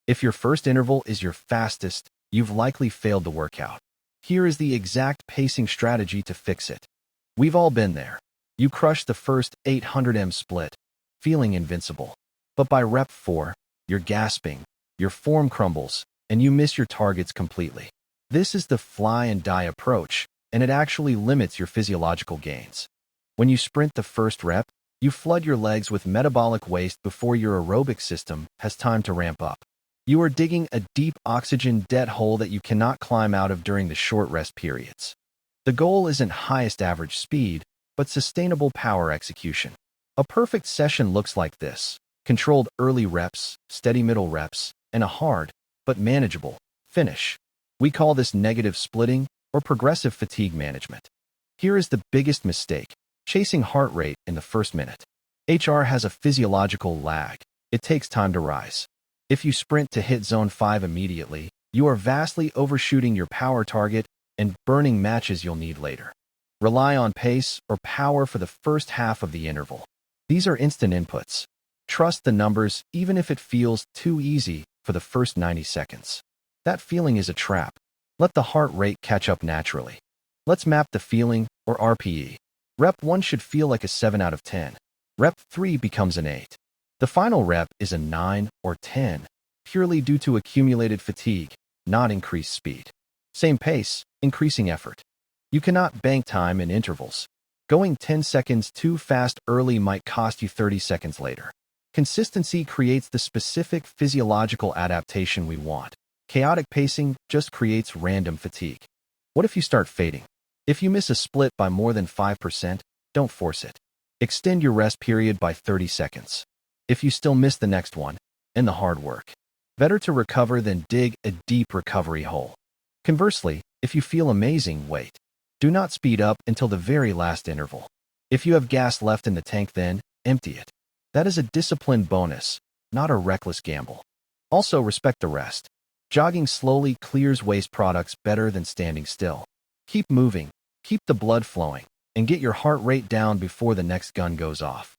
If your first interval is your fastest, you've likely failed the workout. Here is the exact pacing strategy to fix it. We've all been there. You crush the first 800 split, feeling invincible. But by rep 4, you're gasping, your form crumbles, and you miss your targets completely. This is the fly and die approach, and it actually limits your physiological gains. When you sprint the first rep, you flood your legs with metabolic waste before your aerobic system has time to ramp up. You are digging a deep oxygen debt hole that you cannot climb out of during the short rest periods. The goal isn't highest average speed, but sustainable power execution. A perfect session looks like this: controlled early reps, steady middle reps, and a hard, but manageable, finish. We call this negative splitting or progressive fatigue management. Here is the biggest mistake: chasing heart rate in the first minute. HR has a physiological lag. It takes time to rise. If you sprint to hit zone 5 immediately, you are vastly overshooting your power target and burning matches you'll need later. Rely on pace or power for the first half of the interval. These are instant inputs. Trust the numbers even if it feels too easy for the first 90 seconds. That feeling is a trap. Let the heart rate catch up naturally. Let's map the feeling, or RPE. Rep 1 should feel like a 7 out of 10. Rep 3 becomes an 8. The final rep is a 9 or 10, purely due to accumulated fatigue, not increased speed. Same pace, increasing effort. You cannot bank time in intervals. Going 10 seconds too fast early might cost you 30 seconds later. Consistency creates the specific physiological adaptation we want. Chaotic pacing just creates random fatigue. What if you start fading? If you miss a split by more than 5%, don't force it. Extend your rest period by 30 seconds. If you still miss the next one, end the hard work. Better to recover than dig a deep recovery hole. Conversely, if you feel amazing, wait. Do not speed up until the very last interval. If you have gas left in the tank, then empty it. That is a disciplined bonus, not a reckless gamble. Also, respect the rest. Jogging slowly clears waste products better than standing still. Keep moving, keep the blood flowing, and get your heart rate down before the next gun goes off.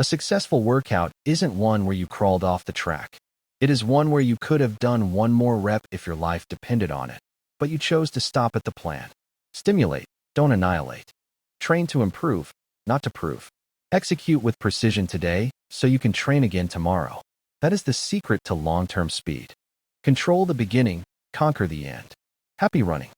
A successful workout isn't one where you crawled off the track. It is one where you could have done one more rep if your life depended on it, but you chose to stop at the plan. Stimulate, don't annihilate. Train to improve, not to prove. Execute with precision today so you can train again tomorrow. That is the secret to long-term speed. Control the beginning, conquer the end. Happy running.